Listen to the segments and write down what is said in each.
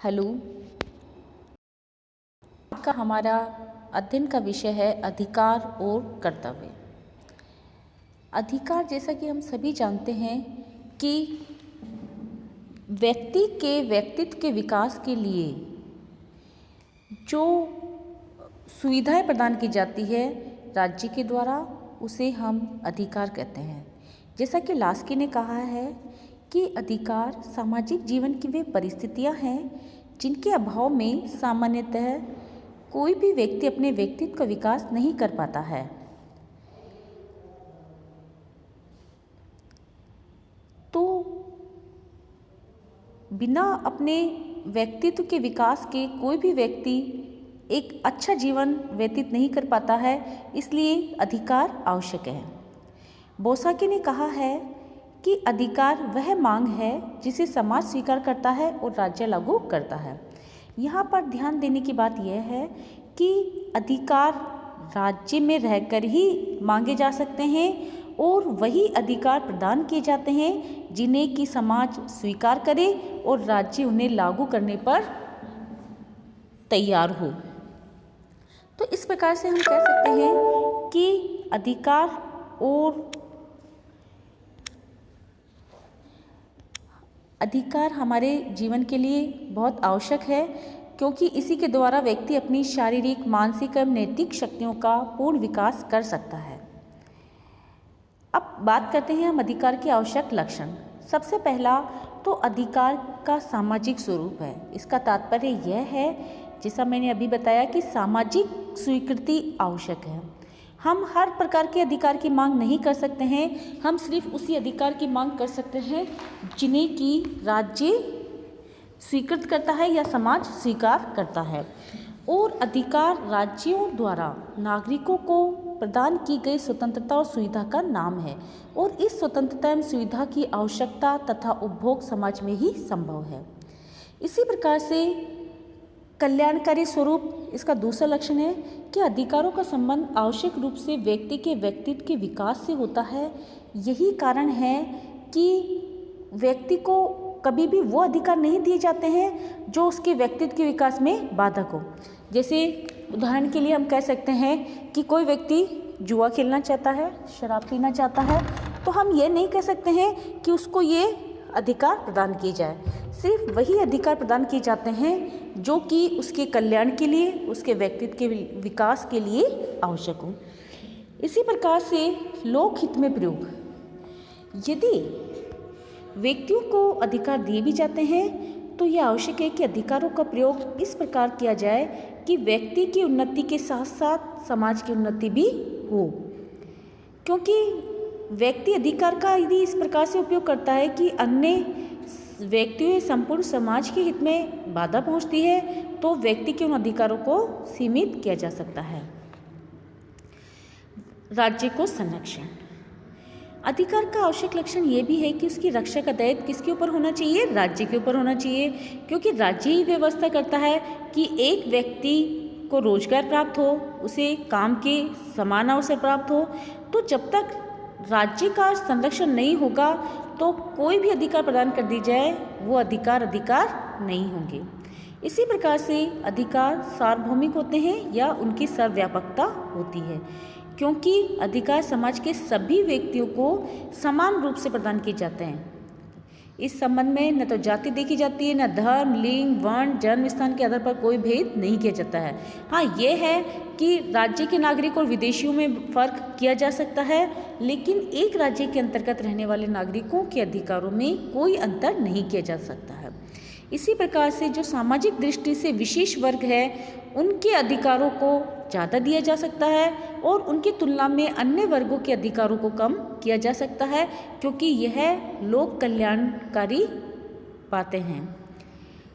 Hello. का हमारा अध्ययन का विषय है अधिकार और कर्तव्य। अधिकार, जैसा कि हम सभी जानते हैं कि व्यक्ति के व्यक्तित्व के विकास के लिए जो सुविधाएं प्रदान की जाती है राज्य के द्वारा, उसे हम अधिकार कहते हैं। जैसा कि लास्की ने कहा है कि अधिकार सामाजिक जीवन की वे परिस्थितियां हैं जिनके अभाव में सामान्यतः कोई भी व्यक्ति अपने व्यक्तित्व का विकास नहीं कर पाता है। तो बिना अपने व्यक्तित्व के विकास के कोई भी व्यक्ति एक अच्छा जीवन व्यतीत नहीं कर पाता है, इसलिए अधिकार आवश्यक है। बोसाकी ने कहा है कि अधिकार वह मांग है जिसे समाज स्वीकार करता है और राज्य लागू करता है। यहाँ पर ध्यान देने की बात यह है कि अधिकार राज्य में रहकर ही मांगे जा सकते हैं और वही अधिकार प्रदान किए जाते हैं जिन्हें कि समाज स्वीकार करे और राज्य उन्हें लागू करने पर तैयार हो। तो इस प्रकार से हम कह सकते हैं कि अधिकार हमारे जीवन के लिए बहुत आवश्यक है, क्योंकि इसी के द्वारा व्यक्ति अपनी शारीरिक, मानसिक एवं नैतिक शक्तियों का पूर्ण विकास कर सकता है। अब बात करते हैं हम अधिकार के आवश्यक लक्षण। सबसे पहला तो अधिकार का सामाजिक स्वरूप है। इसका तात्पर्य यह है, जैसा मैंने अभी बताया, कि सामाजिक स्वीकृति आवश्यक है। हम हर प्रकार के अधिकार की मांग नहीं कर सकते हैं, हम सिर्फ उसी अधिकार की मांग कर सकते हैं जिन्हें कि राज्य स्वीकृत करता है या समाज स्वीकार करता है। और अधिकार राज्यों द्वारा नागरिकों को प्रदान की गई स्वतंत्रता और सुविधा का नाम है, और इस स्वतंत्रता एवं सुविधा की आवश्यकता तथा उपभोग समाज में ही संभव है। इसी प्रकार से कल्याणकारी स्वरूप इसका दूसरा लक्षण है कि अधिकारों का संबंध आवश्यक रूप से व्यक्ति के व्यक्तित्व के विकास से होता है। यही कारण है कि व्यक्ति को कभी भी वो अधिकार नहीं दिए जाते हैं जो उसके व्यक्तित्व के विकास में बाधक हो। जैसे उदाहरण के लिए हम कह सकते हैं कि कोई व्यक्ति जुआ खेलना चाहता है, शराब पीना चाहता है, तो हम ये नहीं कह सकते हैं कि उसको ये अधिकार प्रदान किए जाए। सिर्फ वही अधिकार प्रदान किए जाते हैं जो कि उसके कल्याण के लिए, उसके व्यक्तित्व के विकास के लिए आवश्यक हो। इसी प्रकार से लोक हित में प्रयोग, यदि व्यक्तियों को अधिकार दिए भी जाते हैं तो यह आवश्यक है कि अधिकारों का प्रयोग इस प्रकार किया जाए कि व्यक्ति की उन्नति के साथ साथ समाज की उन्नति भी हो। क्योंकि व्यक्ति अधिकार का यदि इस प्रकार से उपयोग करता है कि अन्य व्यक्तियों संपूर्ण समाज के हित में बाधा पहुंचती है, तो व्यक्ति के उन अधिकारों को सीमित किया जा सकता है। राज्य को संरक्षण, अधिकार का आवश्यक लक्षण ये भी है कि उसकी रक्षा का दायित्व किसके ऊपर होना चाहिए? राज्य के ऊपर होना चाहिए, क्योंकि राज्य ही व्यवस्था करता है कि एक व्यक्ति को रोजगार प्राप्त हो, उसे काम के समान अवसर प्राप्त हो। तो जब तक राज्य का संरक्षण नहीं होगा तो कोई भी अधिकार प्रदान कर दी जाए वो अधिकार नहीं होंगे। इसी प्रकार से अधिकार सार्वभौमिक होते हैं या उनकी सर्वव्यापकता होती है, क्योंकि अधिकार समाज के सभी व्यक्तियों को समान रूप से प्रदान किए जाते हैं। इस संबंध में न तो जाति देखी जाती है, न धर्म, लिंग, वर्ण, जन्म स्थान के आधार पर कोई भेद नहीं किया जाता है। हाँ, ये है कि राज्य के नागरिक और विदेशियों में फर्क किया जा सकता है, लेकिन एक राज्य के अंतर्गत रहने वाले नागरिकों के अधिकारों में कोई अंतर नहीं किया जा सकता है। इसी प्रकार से जो सामाजिक दृष्टि से विशेष वर्ग है उनके अधिकारों को ज़्यादा दिया जा सकता है और उनकी तुलना में अन्य वर्गों के अधिकारों को कम किया जा सकता है, क्योंकि यह लोक कल्याणकारी बातें हैं।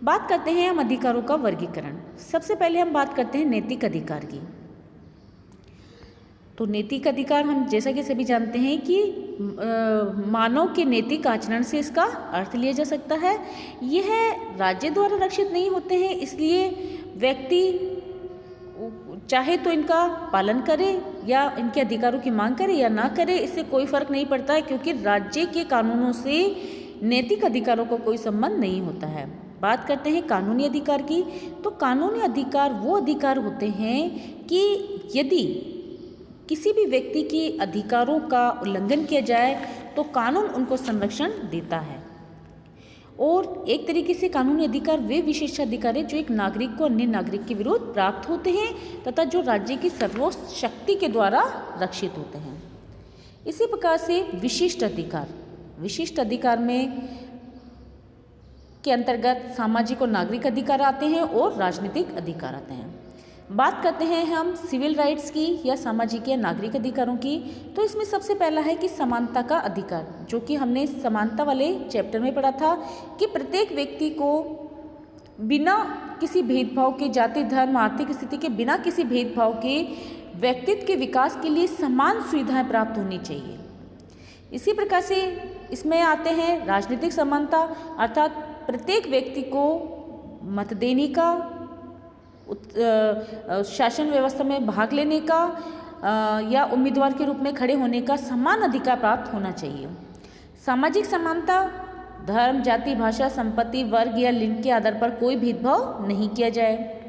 बात करते हैं हम अधिकारों का वर्गीकरण। सबसे पहले हम बात करते हैं नैतिक अधिकार की। तो नैतिक अधिकार हम जैसा कि सभी जानते हैं कि मानव के नैतिक आचरण से इसका अर्थ लिया जा सकता है। यह राज्य द्वारा रक्षित नहीं होते हैं, इसलिए व्यक्ति चाहे तो इनका पालन करे या इनके अधिकारों की मांग करे या ना करे, इससे कोई फर्क नहीं पड़ता है, क्योंकि राज्य के कानूनों से नैतिक अधिकारों का कोई संबंध नहीं होता है। बात करते हैं कानूनी अधिकार की, तो कानूनी अधिकार वो अधिकार होते हैं कि यदि किसी भी व्यक्ति के अधिकारों का उल्लंघन किया जाए तो कानून उनको संरक्षण देता है। और एक तरीके से कानूनी अधिकार वे विशेषाधिकार हैं जो एक नागरिक को अन्य नागरिक के विरुद्ध प्राप्त होते हैं तथा जो राज्य की सर्वोच्च शक्ति के द्वारा रक्षित होते हैं। इसी प्रकार से विशिष्ट अधिकार में के अंतर्गत सामाजिक और नागरिक अधिकार आते हैं और राजनीतिक अधिकार आते हैं। बात करते हैं हम सिविल राइट्स की या सामाजिक या नागरिक अधिकारों की, तो इसमें सबसे पहला है कि समानता का अधिकार, जो कि हमने समानता वाले चैप्टर में पढ़ा था कि प्रत्येक व्यक्ति को बिना किसी भेदभाव के, जाति धर्म आर्थिक स्थिति के बिना किसी भेदभाव के व्यक्तित्व के विकास के लिए समान सुविधाएं प्राप्त होनी चाहिए। इसी प्रकार से इसमें आते हैं राजनीतिक समानता, अर्थात प्रत्येक व्यक्ति को मत देने का, शासन व्यवस्था में भाग लेने का या उम्मीदवार के रूप में खड़े होने का समान अधिकार प्राप्त होना चाहिए। सामाजिक समानता, धर्म, जाति, भाषा, संपत्ति, वर्ग या लिंग के आधार पर कोई भेदभाव नहीं किया जाए।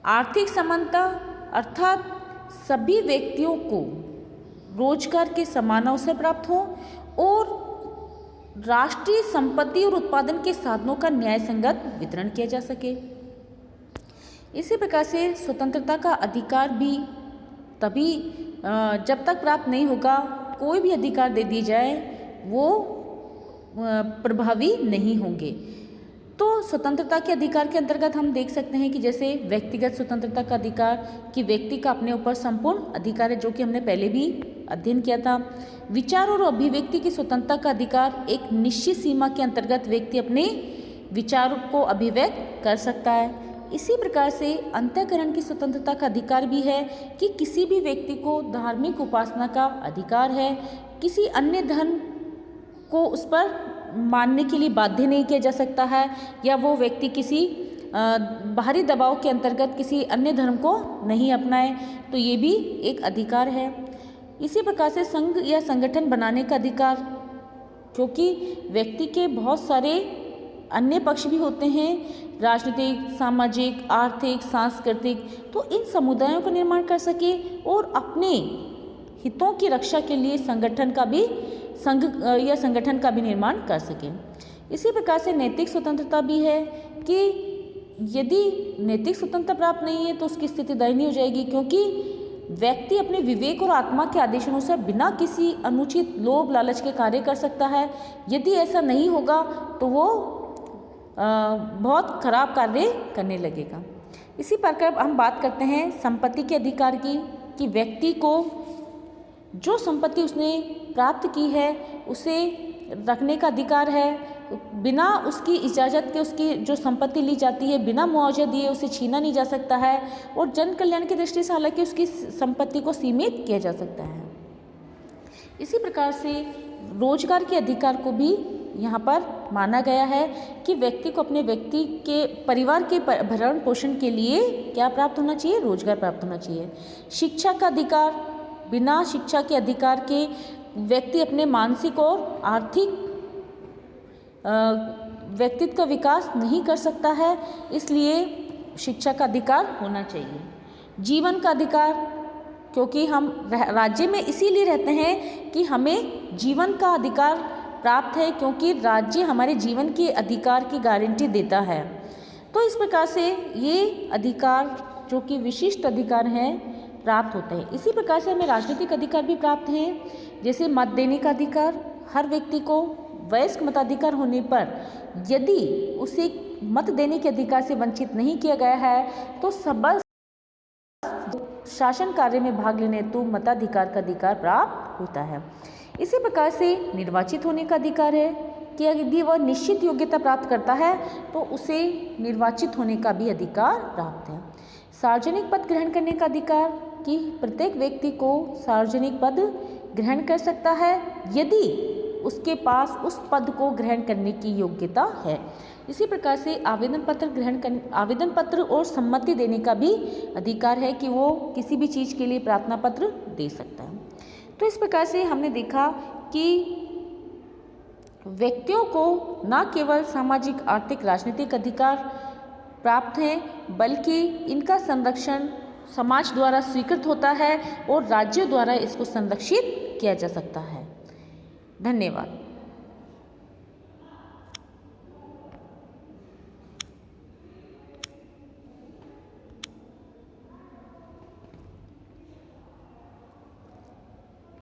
आर्थिक समानता, अर्थात सभी व्यक्तियों को रोजगार के समान अवसर प्राप्त हो और राष्ट्रीय संपत्ति और उत्पादन के साधनों का न्याय संगत वितरण किया जा सके। इसी प्रकार से स्वतंत्रता का अधिकार भी तभी जब तक प्राप्त नहीं होगा, कोई भी अधिकार दे दी जाए वो प्रभावी नहीं होंगे। तो स्वतंत्रता के अधिकार के अंतर्गत हम देख सकते हैं कि जैसे व्यक्तिगत स्वतंत्रता का अधिकार कि व्यक्ति का अपने ऊपर संपूर्ण अधिकार है, जो कि हमने पहले भी अध्ययन किया था। विचार और अभिव्यक्ति की स्वतंत्रता का अधिकार, एक निश्चित सीमा के अंतर्गत व्यक्ति अपने विचार को अभिव्यक्त कर सकता है। इसी प्रकार से अंतःकरण की स्वतंत्रता का अधिकार भी है कि किसी भी व्यक्ति को धार्मिक उपासना का अधिकार है, किसी अन्य धर्म को उस पर मानने के लिए बाध्य नहीं किया जा सकता है या वो व्यक्ति किसी बाहरी दबाव के अंतर्गत किसी अन्य धर्म को नहीं अपनाए, तो ये भी एक अधिकार है। इसी प्रकार से संघ या संगठन बनाने का अधिकार, क्योंकि व्यक्ति के बहुत सारे अन्य पक्ष भी होते हैं, राजनीतिक, सामाजिक, आर्थिक, सांस्कृतिक, तो इन समुदायों का निर्माण कर सके और अपने हितों की रक्षा के लिए संगठन का भी निर्माण कर सके। इसी प्रकार से नैतिक स्वतंत्रता भी है कि यदि नैतिक स्वतंत्रता प्राप्त नहीं है तो उसकी स्थिति दयनीय हो जाएगी, क्योंकि व्यक्ति अपने विवेक और आत्मा के आदेशों से बिना किसी अनुचित लोभ लालच के कार्य कर सकता है। यदि ऐसा नहीं होगा तो वो बहुत खराब कार्य करने लगेगा। इसी प्रकार हम बात करते हैं संपत्ति के अधिकार की कि व्यक्ति को जो संपत्ति उसने प्राप्त की है उसे रखने का अधिकार है, बिना उसकी इजाज़त के उसकी जो संपत्ति ली जाती है बिना मुआवजा दिए उसे छीना नहीं जा सकता है और जन कल्याण की दृष्टि से हालांकि उसकी संपत्ति को सीमित किया जा सकता है। इसी प्रकार से रोजगार के अधिकार को भी यहाँ पर माना गया है कि व्यक्ति को अपने व्यक्ति के परिवार के भरण पोषण के लिए क्या प्राप्त होना चाहिए, रोजगार प्राप्त होना चाहिए। शिक्षा का अधिकार, बिना शिक्षा के अधिकार के व्यक्ति अपने मानसिक और आर्थिक व्यक्तित्व का विकास नहीं कर सकता है, इसलिए शिक्षा का अधिकार होना चाहिए। जीवन का अधिकार, क्योंकि हम राज्य में इसीलिए रहते हैं कि हमें जीवन का अधिकार प्राप्त है, क्योंकि राज्य हमारे जीवन के अधिकार की गारंटी देता है। तो इस प्रकार से ये अधिकार जो कि विशिष्ट अधिकार हैं प्राप्त होते हैं। इसी प्रकार से हमें राजनीतिक अधिकार भी प्राप्त हैं, जैसे मत देने का अधिकार। हर व्यक्ति को वयस्क मताधिकार होने पर यदि उसे मत देने के अधिकार से वंचित नहीं किया गया है तो सबल शासन कार्य में भाग लेने हेतु मताधिकार का अधिकार प्राप्त होता है। इसी प्रकार से निर्वाचित होने का अधिकार है कि यदि वह निश्चित योग्यता प्राप्त करता है तो उसे निर्वाचित होने का भी अधिकार प्राप्त है। सार्वजनिक पद ग्रहण करने का अधिकार कि प्रत्येक व्यक्ति को सार्वजनिक पद ग्रहण कर सकता है यदि उसके पास उस पद को ग्रहण करने की योग्यता है। इसी प्रकार से आवेदन पत्र और सम्मति देने का भी अधिकार है कि वो किसी भी चीज़ के लिए प्रार्थना पत्र दे सकता है। तो इस प्रकार से हमने देखा कि व्यक्तियों को न केवल सामाजिक, आर्थिक, राजनीतिक अधिकार प्राप्त हैं, बल्कि इनका संरक्षण समाज द्वारा स्वीकृत होता है और राज्यों द्वारा इसको संरक्षित किया जा सकता है। धन्यवाद।